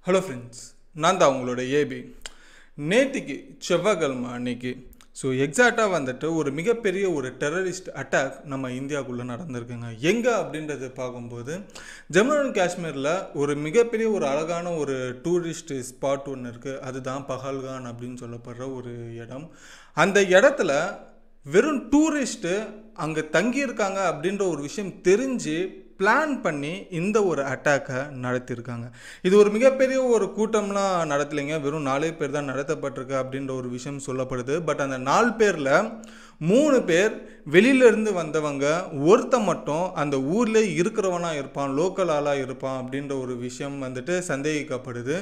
Hello friends, நான் தான் உங்களோட ஏபி. நேற்றுக்கு செவ்வாய்க்கிழமை அன்னைக்கு எக்ஸாக்டாக வந்துட்டு ஒரு மிகப்பெரிய ஒரு டெரரிஸ்ட் அட்டாக் நம்ம இந்தியாவுக்குள்ளே நடந்திருக்குங்க. எங்கே அப்படின்றது பார்க்கும்போது ஜம்மு அண்ட் காஷ்மீரில் ஒரு மிகப்பெரிய ஒரு அழகான ஒரு டூரிஸ்ட் ஸ்பாட் ஒன்று இருக்குது. அதுதான் பஹல்கான் அப்படின்னு சொல்லப்படுற ஒரு இடம். அந்த இடத்துல வெறும் டூரிஸ்ட்டு அங்கே தங்கியிருக்காங்க அப்படின்ற ஒரு விஷயம் தெரிஞ்சு பிளான் பண்ணி இந்த ஒரு அட்டாக்கை நடத்தியிருக்காங்க. இது ஒரு மிகப்பெரிய ஒரு கூட்டம்லாம் நடத்தலைங்க, வெறும் 4 பேர் தான் நடத்தப்பட்டிருக்கு அப்படின்ற ஒரு விஷயம் சொல்லப்படுது. பட் அந்த 4 பேரில் 3 பேர் வெளியிலேருந்து வந்தவங்க, ஒருத்த மட்டும் அந்த ஊரில் இருக்கிறவனாக இருப்பான், லோக்கல் ஆளாக இருப்பான் அப்படின்ற ஒரு விஷயம் வந்துட்டு சந்தேகிக்கப்படுது.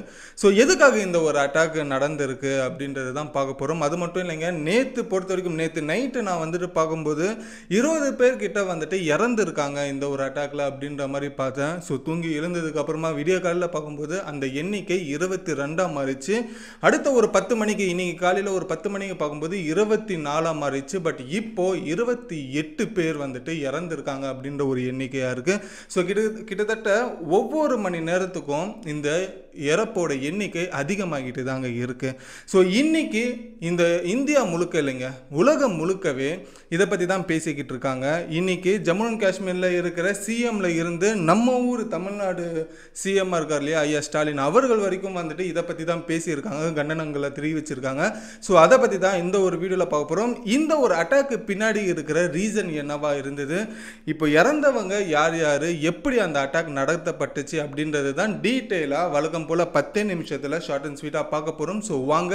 எதுக்காக இந்த ஒரு அட்டாக் நடந்திருக்கு அப்படின்றது தான் பார்க்க போகிறோம். அது மட்டும் இல்லைங்க, நேற்று பொறுத்த வரைக்கும் நேற்று நைட்டு நான் வந்துட்டு பார்க்கும்போது 20 பேர்கிட்ட வந்துட்டு இறந்துருக்காங்க இந்த ஒரு அட்டாக்ல அப்படின்ற மாதிரி பார்த்தேன். தூங்கி எழுந்ததுக்கு அப்புறமா விடிய காலையில் பார்க்கும்போது அந்த எண்ணிக்கை 22 மாறிச்சு. அடுத்த ஒரு 10 மணிக்கு, இன்னைக்கு காலையில் ஒரு 10 மணிக்கு பார்க்கும்போது 24 மாறிச்சு. பட் இப்போ 28 பேர் வந்துட்டு இறந்துருக்காங்க அப்படின்ற ஒரு எண்ணிக்கையா இருக்கு. கிட்டத்தட்ட ஒவ்வொரு மணி நேரத்துக்கும் இந்த இறப்போட எண்ணிக்கை அதிகமாகிட்டு தாங்க இருக்கு. இன்னைக்கு இந்த இந்தியா முழுக்க இல்லைங்க, உலகம் முழுக்கவே இதை பற்றி தான் பேசிக்கிட்டு இருக்காங்க. இன்னைக்கு ஜம்மு அண்ட் காஷ்மீரில் இருக்கிற சிஎம்ல இருந்து நம்ம ஊர் தமிழ்நாடு சிஎம் இருக்கார் இல்லையா, ஐயா ஸ்டாலின் அவர்கள் வரைக்கும் வந்துட்டு இதை பற்றி தான் பேசியிருக்காங்க, கண்டனங்களை தெரிவிச்சிருக்காங்க. அதை பற்றி தான் இந்த ஒரு வீடியோவில் பார்க்க போகிறோம். இந்த ஒரு அட்டாக்கு பின்னாடி இருக்கிற ரீசன் என்னவா இருந்தது, இப்போ இறந்தவங்க யார் யார், எப்படி அந்த அட்டாக் நடத்தப்பட்டுச்சு அப்படின்றது தான் டீட்டெயிலாக வழக்கம் போல் 10 நிமிஷத்தில் ஷார்ட் அண்ட் ஸ்வீட்டாக பார்க்க போகிறோம். வாங்க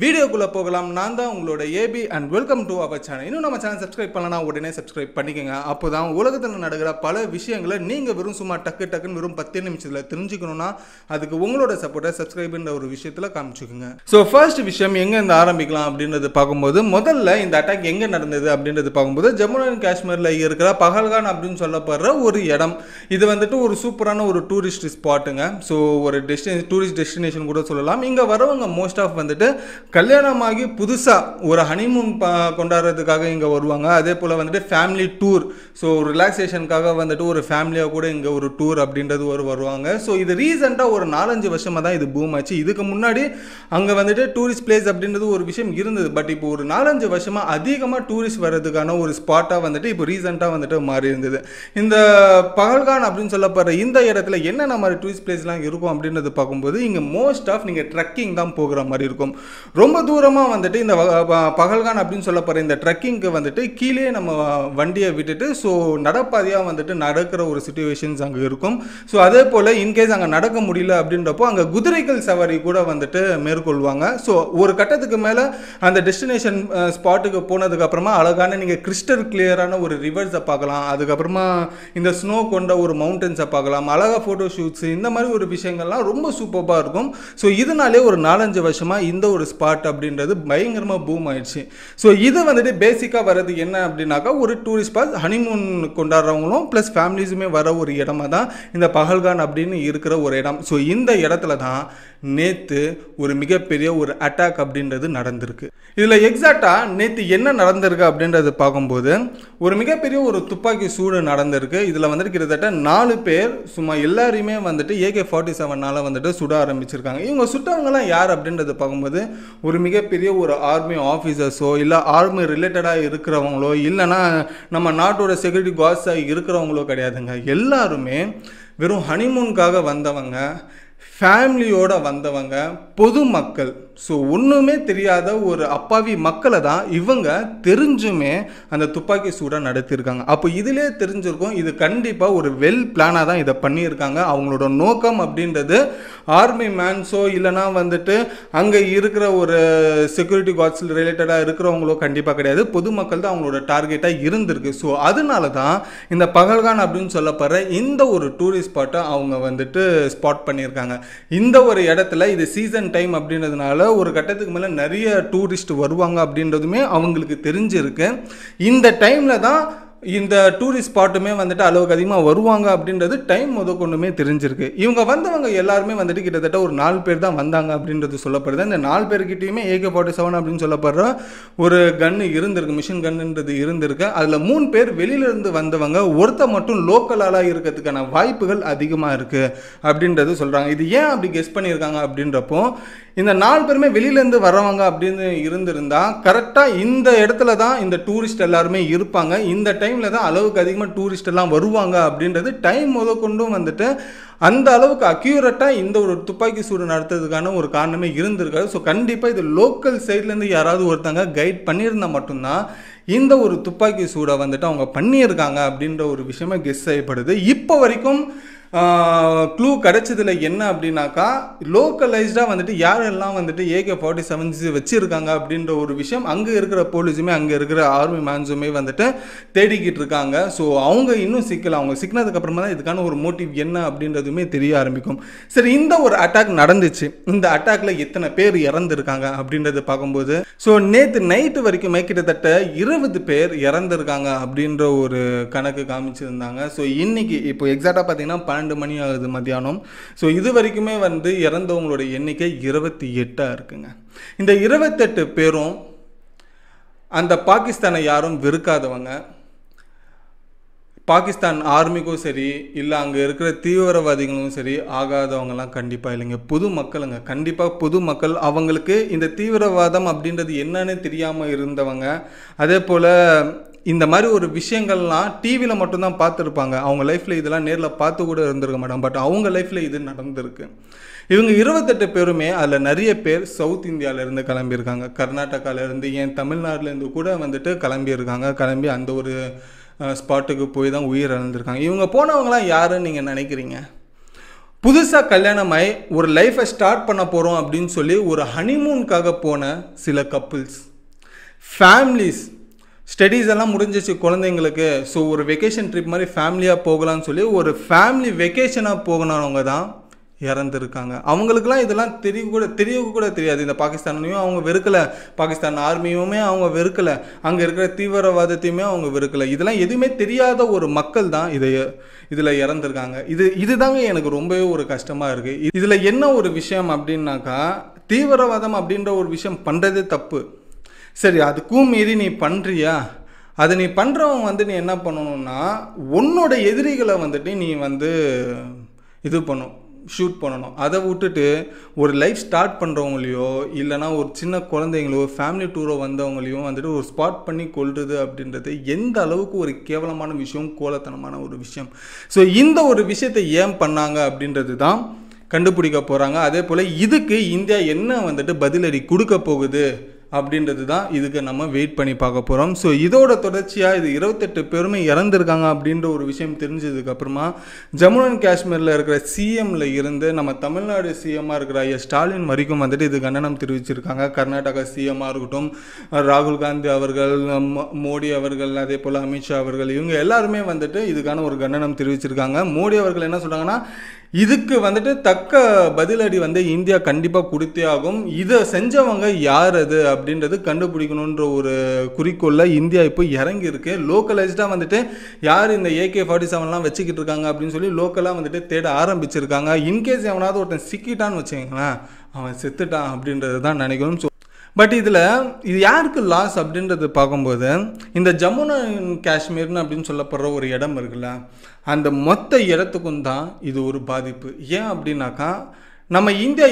வீடியோக்குள்ளே போகலாம். நான் தான் உங்களோட AB and welcome to our channel. இன்னும் நம்ம சேனல் சப்ஸ்கிரைப் பண்ணலாம், உடனே சப்ஸ்கிரைப் பண்ணிக்கோங்க. அப்போ தான் உலகத்தில் நடக்கிற பல விஷயங்களை நீங்கள் வெறும் சும்மா டக்குன்னு வெறும் 10 நிமிஷத்தில் தெரிஞ்சுக்கணும்னா அதுக்கு உங்களோட சப்போர்ட்டை சப்ஸ்கிரைப்ன்ற ஒரு விஷயத்தில் காமிச்சுக்கோங்க. ஃபர்ஸ்ட் விஷயம் எங்கேருந்து ஆரம்பிக்கலாம் அப்படின்றது பார்க்கும்போது, முதல்ல இந்த அட்டாக் எங்கே நடந்தது அப்படின்றது பார்க்கும்போது ஜம்மு அண்ட் காஷ்மீரில் இருக்கிற பஹல்கான் அப்படின்னு சொல்லப்படுற ஒரு இடம். இது வந்துட்டு ஒரு சூப்பரான ஒரு டூரிஸ்ட் ஸ்பாட்டுங்க. ஒரு டூரிஸ்ட் டெஸ்டினேஷன் கூட சொல்லலாம். இங்கே வரவங்க மோஸ்ட் ஆஃப் வந்துட்டு கல்யாணமாகி புதுசாக ஒரு ஹனிமூன் கொண்டாடுறதுக்காக இங்கே வருவாங்க. அதே போல் வந்துட்டு ஃபேமிலி டூர், ரிலாக்ஸேஷனுக்காக வந்துட்டு ஒரு ஃபேமிலியாக கூட இங்கே ஒரு டூர் அப்படின்றது வருவாங்க. இது ரீசெண்டாக ஒரு 4-5 வருஷமாக தான் இது பூம் ஆச்சு. இதுக்கு முன்னாடி அங்கே வந்துட்டு டூரிஸ்ட் பிளேஸ் அப்படின்றது ஒரு விஷயம் இருந்தது. பட் இப்போ ஒரு 4-5 வருஷமாக அதிகமாக டூரிஸ்ட் வர்றதுக்கான ஒரு ஸ்பாட்டாக வந்துட்டு இப்போ ரீசெண்டாக வந்துட்டு மாறி இருந்தது. இந்த பஹல்கான் அப்படின்னு சொல்லப்படுற இந்த இடத்துல என்னென்ன மாதிரி டூரிஸ்ட் பிளேஸ்லாம் இருக்கும் அப்படின்றது பார்க்கும்போது, இங்கே மோஸ்ட் ஆஃப் நீங்கள் ட்ரக்கிங் தான் போகிற மாதிரி இருக்கும். ரொம்ப தூரமாக வந்துட்டு இந்த பஹல்கான் அப்படின்னு சொல்லப்படுற இந்த ட்ரக்கிங்க்கு வந்துட்டு கீழே நம்ம வண்டியை விட்டுட்டு நடப்பாதையாக வந்துட்டு நடக்கிற ஒரு சிச்சுவேஷன்ஸ் அங்கே இருக்கும். அதே போல் இன்கேஸ் அங்கே நடக்க முடியல அப்படின்றப்போ அங்கே குதிரைகள் சவாரி கூட வந்துட்டு மேற்கொள்வாங்க. ஒரு கட்டத்துக்கு மேலே அந்த டெஸ்டினேஷன் ஸ்பாட்டுக்கு போனதுக்கு அப்புறமா அழகான நீங்கள் கிறிஸ்டல் கிளியரான ஒரு ரிவர்ஸை பார்க்கலாம். அதுக்கப்புறமா இந்த ஸ்னோ கொண்ட ஒரு மவுண்டன்ஸை பார்க்கலாம். அழகாக ஃபோட்டோ ஷூட்ஸ், இந்த மாதிரி ஒரு விஷயங்கள்லாம் ரொம்ப சூப்பராக இருக்கும். இதனாலே ஒரு 4-5 வருஷமாக இந்த ஒரு ஸ்பாட் அப்படின்றது பயங்கரமாக பூம் ஆயிடுச்சு. இது வந்துட்டு பேசிக்காக வர்றது என்ன அப்படின்னாக்கா, ஒரு டூரிஸ்ட் ஸ்பாட், ஹனிமூன் கொண்டாடுறவங்களும் ப்ளஸ் ஃபேமிலிஸுமே வர ஒரு இடமா தான் இந்த பஹல்கான் அப்படின்னு இருக்கிற ஒரு இடம். இந்த இடத்துல தான் நேற்று ஒரு மிகப்பெரிய ஒரு அட்டாக் அப்படின்றது நடந்திருக்கு. இதில் எக்ஸாக்டாக நேற்று என்ன நடந்திருக்கு அப்படின்றது பார்க்கும்போது, ஒரு மிகப்பெரிய ஒரு துப்பாக்கி சூடு நடந்திருக்கு. இதில் வந்துட்டு கிட்டத்தட்ட 4 பேர் சும்மா எல்லாரையுமே வந்துட்டு AK-47 வந்துட்டு சுட ஆரம்பிச்சிருக்காங்க. இவங்க சுட்டவங்கலாம் யார் அப்படின்றது பார்க்கும்போது, ஒரு மிகப்பெரிய ஒரு ஆர்மி ஆஃபீஸர்ஸோ இல்லை ஆர்மி ரிலேட்டடாக இருக்கிறவங்களோ இல்லைனா நம்ம நாட்டோட செக்யூரிட்டி கார்ட்ஸாக இருக்கிறவங்களோ கிடையாதுங்க. எல்லாருமே வெறும் ஹனிமூனுக்காக வந்தவங்க, ஃபேமிலியோட வந்தவங்க, பொதுமக்கள். ஒன்றுமே தெரியாத ஒரு அப்பாவி மக்களை தான் இவங்க தெரிஞ்சுமே அந்த துப்பாக்கி சூட நடத்தியிருக்காங்க. அப்போ இதிலே தெரிஞ்சிருக்கும், இது கண்டிப்பாக ஒரு வெல் பிளானாக தான் இதை பண்ணியிருக்காங்க. அவங்களோட நோக்கம் அப்படின்றது ஆர்மி மேன்ஸோ இல்லைனா வந்துட்டு அங்கே இருக்கிற ஒரு செக்யூரிட்டி கார்ட்ஸ் ரிலேட்டடாக இருக்கிறவங்களோ கண்டிப்பாக கிடையாது. பொதுமக்கள் தான் அவங்களோட டார்கெட்டாக இருந்திருக்கு. அதனால தான் இந்த பஹல்கான் அப்படின்னு சொல்லப்படுற இந்த ஒரு டூரிஸ்ட் ஸ்பாட்டை அவங்க வந்துட்டு ஸ்பாட் பண்ணியிருக்காங்க. இந்த ஒரு இடத்துல இது சீசன் டைம் அப்படின்றதுனால ஒரு கட்டத்துக்கு மேலே நிறைய டூரிஸ்ட் வருவாங்க அப்படின்றதுமே அவங்களுக்கு தெரிஞ்சிருக்கு. இந்த டைமில் தான் இந்த டூரிஸ்ட் ஸ்பாட்டுமே வந்துட்டு அளவுக்கு அதிகமாக வருவாங்க அப்படின்றது டைம் முதற்கொண்டுமே தெரிஞ்சிருக்கு. இவங்க வந்தவங்க எல்லாருமே வந்துட்டு கிட்டத்தட்ட ஒரு 4 பேர் தான் வந்தாங்க அப்படின்றது சொல்லப்படுது. இந்த 4 பேர்கிட்டையுமே AK-47 அப்படின்னு சொல்லப்படுற ஒரு கன்று இருந்திருக்கு, மிஷின் கன்னுன்றது இருந்திருக்கு. அதில் 3 பேர் வெளியிலேருந்து வந்தவங்க, ஒருத்த மட்டும் லோக்கலாக இருக்கிறதுக்கான வாய்ப்புகள் அதிகமாக இருக்குது அப்படின்றது சொல்கிறாங்க. இது ஏன் அப்படி கெஸ் பண்ணியிருக்காங்க அப்படின்றப்போ, இந்த 4 பேருமே வெளியிலேருந்து வரவங்க அப்படின்னு இருந்திருந்தா கரெக்டாக இந்த இடத்துல தான் இந்த டூரிஸ்ட் எல்லாருமே இருப்பாங்க, இந்த டைமில் தான் அளவுக்கு அதிகமாக டூரிஸ்ட் எல்லாம் வருவாங்க அப்படின்றது டைம் முதற்கொண்டும் வந்துட்டு அந்த அளவுக்கு அக்யூரேட்டாக இந்த ஒரு துப்பாக்கி சூடு நடத்துறதுக்கான ஒரு காரணமே இருந்திருக்காது. ஸோ கண்டிப்பாக இது லோக்கல் சைட்லேருந்து யாராவது ஒருத்தங்க கைட் பண்ணியிருந்தால் மட்டும்தான் இந்த ஒரு துப்பாக்கி சூடை வந்துட்டு அவங்க பண்ணியிருக்காங்க அப்படின்ற ஒரு விஷயமா கெஸ் செய்யப்படுது. இப்போ வரைக்கும் க்ளூ கிடைச்சதில் என்ன அப்படின்னாக்கா, லோக்கலைஸ்டாக வந்துட்டு யாரெல்லாம் வந்துட்டு AK-47 வச்சுருக்காங்க அப்படின்ற ஒரு விஷயம் அங்கே இருக்கிற போலீஸுமே அங்கே இருக்கிற ஆர்மி மேன்ஸுமே வந்துட்டு தேடிக்கிட்டு இருக்காங்க. ஸோ அவங்க இன்னும் சிக்கல, அவங்க சிக்கினதுக்கப்புறமா தான் இதுக்கான ஒரு மோட்டிவ் என்ன அப்படின்றதுமே தெரிய ஆரம்பிக்கும். சரி, இந்த ஒரு அட்டாக் நடந்துச்சு, இந்த அட்டாக்ல எத்தனை பேர் இறந்துருக்காங்க அப்படின்றத பார்க்கும்போது, ஸோ நேற்று நைட்டு வரைக்குமே கிட்டத்தட்ட 20 பேர் இறந்துருக்காங்க அப்படின்ற ஒரு கணக்கு காமிச்சிருந்தாங்க. ஸோ இன்னைக்கு இப்போ எக்ஸாக்டாக பார்த்தீங்கன்னா 12 மணி ஆகுது மத்தியானம். ஸோ இது வரைக்குமே வந்து இறந்தவங்களோட எண்ணிக்கை 28 இருக்குங்க. இந்த 28 பேரும் அந்த பாகிஸ்தானை யாரும் வெறுக்காதவங்க, பாகிஸ்தான் ஆர்மிக்கும் சரி இல்லை அங்கே இருக்கிற தீவிரவாதிகளும் சரி ஆகாதவங்கலாம் கண்டிப்பாக இல்லைங்க, பொதுமக்களுங்க. கண்டிப்பாக பொதுமக்கள், அவங்களுக்கு இந்த தீவிரவாதம் அப்படின்றது என்னன்னு தெரியாமல் இருந்தவங்க, அதே போல் இந்த மாதிரி ஒரு விஷயங்கள்லாம் டிவியில் மட்டும்தான் பார்த்துருப்பாங்க, அவங்க லைஃப்பில் இதெல்லாம் நேரில் பார்த்து கூட இருந்திருக்க மாட்டாங்க. பட் அவங்க லைஃப்பில் இது நடந்திருக்கு. இவங்க 28 பேருமே அதில் நிறைய பேர் சவுத் இந்தியாவிலேருந்து கிளம்பியிருக்காங்க, கர்நாடகாவிலேருந்து, ஏன் தமிழ்நாட்டிலேருந்து கூட வந்துட்டு கிளம்பியிருக்காங்க. கிளம்பி அந்த ஒரு ஸ்பாட்டுக்கு போய் தான் உயிர் இழந்திருக்காங்க. இவங்க போனவங்களாம் யாருன்னு நீங்கள் நினைக்கிறீங்க? புதுசாக கல்யாணமாய் ஒரு லைஃப்பை ஸ்டார்ட் பண்ண போகிறோம் அப்படின்னு சொல்லி ஒரு ஹனிமூனுக்காக போன சில கப்புள்ஸ், ஃபேமிலிஸ், ஸ்டடீஸ் எல்லாம் முடிஞ்சிச்சு குழந்தைங்களுக்கு, ஸோ ஒரு வெக்கேஷன் ட்ரிப் மாதிரி ஃபேமிலியாக போகலான்னு சொல்லி ஒரு ஃபேமிலி வெக்கேஷனாக போகணுன்னவங்க தான் இறந்துருக்காங்க. அவங்களுக்குலாம் இதெல்லாம் தெரிய கூட தெரியாது. இந்த பாகிஸ்தானையும் அவங்க வெறுக்கலை, பாகிஸ்தான் ஆர்மியுமே அவங்க வெறுக்கலை, அங்கே இருக்கிற தீவிரவாதத்தையுமே அவங்க வெறுக்கலை. இதெல்லாம் எதுவுமே தெரியாத ஒரு மக்கள் தான் இதில் இறந்துருக்காங்க. இதுதாங்க எனக்கு ரொம்பவே ஒரு கஷ்டமாக இருக்குது. இதில் என்ன ஒரு விஷயம் அப்படின்னாக்கா, தீவிரவாதம் அப்படின்ற ஒரு விஷயம் பண்ணுறதே தப்பு. சரி, அதுக்கும் மீறி நீ பண்ணுறியா, அதை நீ பண்ணுறவங்க வந்து நீ என்ன பண்ணணும்னா, உன்னோட எதிரிகளை வந்துட்டு நீ வந்து இது ஷூட் பண்ணணும். அதை விட்டுட்டு ஒரு லைஃப் ஸ்டார்ட் பண்ணுறவங்களையோ இல்லைனா ஒரு சின்ன குழந்தைங்களோ ஃபேமிலி டூரோ வந்தவங்களையும் வந்துட்டு ஒரு ஸ்பாட் பண்ணி கொள்வது அப்படின்றது எந்த அளவுக்கு ஒரு கேவலமான விஷயம், கோலத்தனமான ஒரு விஷயம். ஸோ இந்த ஒரு விஷயத்தை ஏன் பண்ணாங்க அப்படின்றது தான் கண்டுபிடிக்க போகிறாங்க. அதே போல் இதுக்கு இந்தியா என்ன வந்துட்டு பதிலடி கொடுக்க போகுது அப்படின்றது தான் இதுக்கு நம்ம வெயிட் பண்ணி பார்க்க போகிறோம். ஸோ இதோட தொடர்ச்சியாக இது 28 பேருமே இறந்துருக்காங்க அப்படின்ற ஒரு விஷயம் தெரிஞ்சதுக்கப்புறமா ஜம்மு அண்ட் காஷ்மீரில் இருக்கிற சிஎம்ல இருந்து நம்ம தமிழ்நாடு சிஎம்மாக இருக்கிற ஐயா ஸ்டாலின் வரைக்கும் வந்துட்டு இது கண்டனம் தெரிவிச்சிருக்காங்க. கர்நாடகா சிஎம்மாக இருக்கட்டும், ராகுல் காந்தி அவர்கள், மோடி அவர்கள், அதே போல் அமித்ஷா அவர்கள், இவங்க எல்லாருமே வந்துட்டு இதுக்கான ஒரு கண்டனம் தெரிவிச்சிருக்காங்க. மோடி அவர்கள் என்ன சொல்கிறாங்கன்னா, இதுக்கு வந்துட்டு தக்க பதிலடி வந்து இந்தியா கண்டிப்பாக கொடுத்தே ஆகும், இதை செஞ்சவங்க யார் அது அப்படின்றது கண்டுபிடிக்கணுன்ற ஒரு குறிக்கோளில் இந்தியா இப்போ இறங்கியிருக்கு. லோக்கலைஸ்டாக வந்துட்டு யார் இந்த AK-47 வச்சுக்கிட்டு இருக்காங்க அப்படின்னு சொல்லி லோக்கலாக வந்துட்டு தேட ஆரம்பிச்சிருக்காங்க. இன்கேஸ் எவனாவது ஒருத்தன் சிக்கிட்டான்னு வச்சுங்களேன், அவன் செத்துட்டான் அப்படின்றது தான் நினைக்கணும். ஸோ பட் இதில் இது யாருக்கு லாஸ் அப்படின்றது பார்க்கும்போது, இந்த ஜம்மு அண்ட் காஷ்மீர்னு அப்படின்னு சொல்லப்படுற ஒரு இடம் இருக்குல்ல, அந்த மொத்த இடத்துக்கும் தான் இது ஒரு பாதிப்பு. ஏன் அப்படின்னாக்கா, நம்ம இந்தியா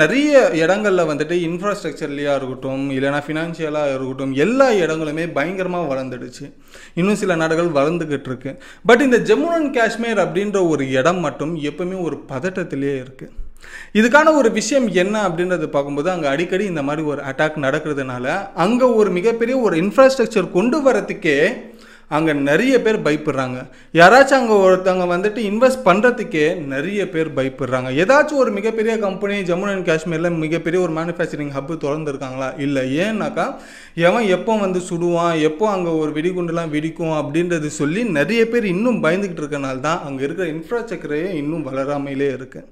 நிறைய இடங்களில் வந்துட்டு இன்ஃப்ராஸ்ட்ரக்சர்லையாக இருக்கட்டும் இல்லைனா ஃபினான்ஷியலாக இருக்கட்டும் எல்லா இடங்களுமே பயங்கரமாக வளர்ந்துடுச்சு. இன்னும் சில நாடுகள் வளர்ந்துக்கிட்டு இருக்கு. பட் இந்த ஜம்மு அண்ட் காஷ்மீர் அப்படின்ற ஒரு இடம் மட்டும் எப்பவுமே ஒரு பதட்டத்திலே இருக்குது. இதுக்கான ஒரு விஷயம் என்ன அப்படின்றது பார்க்கும்போது, அங்கே அடிக்கடி இந்த மாதிரி ஒரு அட்டாக் நடக்கிறதுனால அங்கே ஒரு மிகப்பெரிய ஒரு இன்ஃப்ராஸ்ட்ரக்சர் கொண்டு வரத்துக்கே அங்கே நிறைய பேர் பயப்படுறாங்க. யாராச்சும் அங்கே ஒருத்தவங்க வந்துட்டு இன்வெஸ்ட் பண்ணுறதுக்கே நிறைய பேர் பயப்படுறாங்க. ஏதாச்சும் ஒரு மிகப்பெரிய கம்பெனி ஜம்மு அண்ட் காஷ்மீரில் மிகப்பெரிய ஒரு மேனுஃபேக்சரிங் ஹப்பு திறந்துருக்காங்களா? இல்லை. ஏன்னாக்கா எவன் எப்போ வந்து சுடுவான், எப்போ அங்கே ஒரு வெடிகுண்டுலாம் வெடிக்கும் அப்படின்றது சொல்லி நிறைய பேர் இன்னும் பயந்துக்கிட்டு இருக்கனால தான் அங்கே இருக்கிற இன்ஃப்ராஸ்ட்ரக்சரே இன்னும் வளராமையிலே இருக்குது.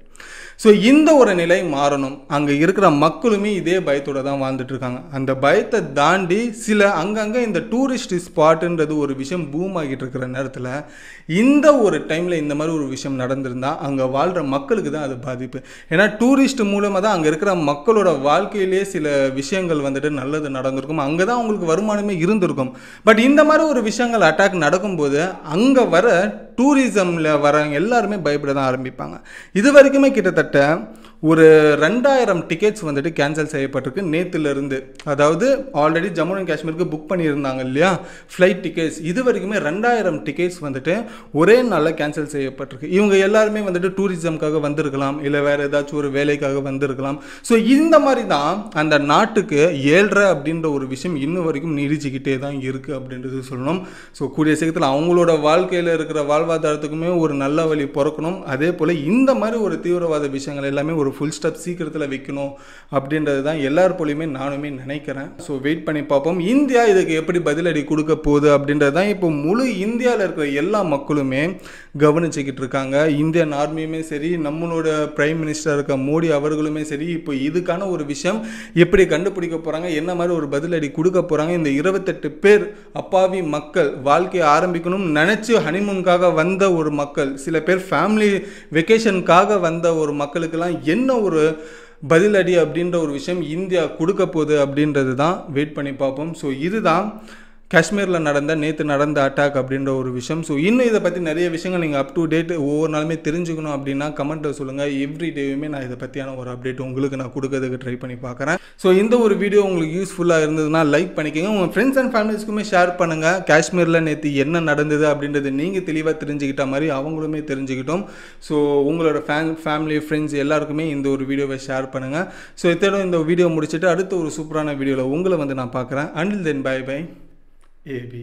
ஸோ இந்த ஒரு நிலை மாறணும். அங்கே இருக்கிற மக்களுமே இதே பயத்தோடு தான் வாழ்ந்துட்டு இருக்காங்க. அந்த பயத்தை தாண்டி சில அங்கங்கே இந்த டூரிஸ்ட் ஸ்பாட்டுன்றது ஒரு விஷயம் பூம் ஆகிட்டு இருக்கிற நேரத்தில் இந்த ஒரு டைமில் இந்த மாதிரி ஒரு விஷயம் நடந்திருந்தால் அங்கே வாழ்கிற மக்களுக்கு தான் அது பாதிப்பு. ஏன்னா டூரிஸ்ட் மூலமாக தான் அங்கே இருக்கிற மக்களோட வாழ்க்கையிலே சில விஷயங்கள் வந்துட்டு நல்லது நடந்திருக்கும், அங்கே தான் அவங்களுக்கு வருமானமே இருந்திருக்கும். பட் இந்த மாதிரி ஒரு விஷயங்கள் அட்டாக் நடக்கும்போது அங்கே வர டூரிசமில் வரவங்க எல்லாருமே பயப்பட தான் ஆரம்பிப்பாங்க. இது வரைக்குமே கிட்டத்தட்ட ஒரு 2000 டிக்கெட்ஸ் வந்துட்டு கேன்சல் செய்யப்பட்டிருக்கு நேற்றுலேருந்து. அதாவது ஆல்ரெடி ஜம்மு அண்ட் காஷ்மீருக்கு புக் பண்ணியிருந்தாங்க இல்லையா ஃப்ளைட் டிக்கெட்ஸ், இது வரைக்குமே 2000 டிக்கெட்ஸ் வந்துட்டு ஒரே நாளில் கேன்சல் செய்யப்பட்டிருக்கு. இவங்க எல்லாருமே வந்துட்டு டூரிசம்காக வந்திருக்கலாம், இல்லை வேறு ஏதாச்சும் ஒரு வேலைக்காக வந்திருக்கலாம். ஸோ இந்த மாதிரி தான் அந்த நாட்டுக்கு 7.5 அப்படின்ற ஒரு விஷயம் இன்னும் வரைக்கும் நீடிச்சுக்கிட்டே தான் இருக்குது அப்படின்றது சொல்லணும். ஸோ கூடிய சீக்கிரத்தில் அவங்களோட வாழ்க்கையில் இருக்கிற வாழ்வாதாரத்துக்குமே ஒரு நல்ல வழி பிறக்கணும். அதே போல் இந்த மாதிரி ஒரு தீவிரவாத விஷயங்கள் எல்லாமே ஒரு ஃபுல் ஸ்டாப் சீக்கிரத்தில் வைக்கணும் அப்படின்றது தான் எல்லார் போலையுமே நானுமே நினைக்கிறேன். ஸோ வெயிட் பண்ணி பார்ப்போம் இந்தியா இதுக்கு எப்படி பதிலடி கொடுக்க போகுது அப்படின்றது தான் இப்போ முழு இந்தியாவில் இருக்கிற எல்லா மக்களுமே கவனிச்சுக்கிட்டு இருக்காங்க. இந்தியன் ஆர்மியுமே சரி, நம்மளோட பிரைம் மினிஸ்டர் இருக்க மோடி அவர்களுமே சரி, இப்போ இதுக்கான ஒரு விஷயம் எப்படி கண்டுபிடிக்க போகிறாங்க, என்ன மாதிரி ஒரு பதிலடி கொடுக்க போகிறாங்க. இந்த 28 பேர் அப்பாவி மக்கள் வாழ்க்கையை ஆரம்பிக்கணும் நினச்சி ஹனிமூனுக்காக வந்த ஒரு மக்கள், சில பேர் ஃபேமிலி வெக்கேஷனுக்காக வந்த ஒரு மக்களுக்கெல்லாம் என்ன ஒரு பதிலடி அப்படின்ற ஒரு விஷயம் இந்தியா கொடுக்க போகுது அப்படின்றது தான் வெயிட் பண்ணி பார்ப்போம். ஸோ இதுதான் காஷ்மீரில் நேற்று நடந்த அட்டாக் அப்படின்ற ஒரு விஷயம். ஸோ இன்னும் இதை பற்றி நிறைய விஷயங்கள் நீங்கள் அப் டு டேட் ஒவ்வொரு நாளுமே தெரிஞ்சுக்கணும் அப்படின்னா கமெண்ட்டில் சொல்லுங்கள். எவ்ரி டேயுமே நான் இதை பற்றியான ஒரு அப்டேட் உங்களுக்கு நான் கொடுக்கறதுக்கு ட்ரை பண்ணி பார்க்குறேன். ஸோ இந்த ஒரு வீடியோ உங்களுக்கு யூஸ்ஃபுல்லாக இருந்ததுன்னா லைக் பண்ணிக்கோங்க, உங்கள் ஃப்ரெண்ட்ஸ் அண்ட் ஃபேமிலிஸ்க்குமே ஷேர் பண்ணுங்கள். காஷ்மீரில் நேற்று என்ன நடந்தது அப்படின்றது நீங்கள் தெளிவாக தெரிஞ்சுக்கிட்ட மாதிரி அவங்களுமே தெரிஞ்சுக்கிட்டோம். ஸோ உங்களோட ஃபேமிலி ஃப்ரெண்ட்ஸ் எல்லாருக்குமே இந்த ஒரு வீடியோவை ஷேர் பண்ணுங்கள். ஸோ இத்தோட இந்த வீடியோ முடிச்சுட்டு அடுத்த ஒரு சூப்பரான வீடியோவில் உங்களை வந்து நான் பார்க்குறேன். Until then bye bye. AB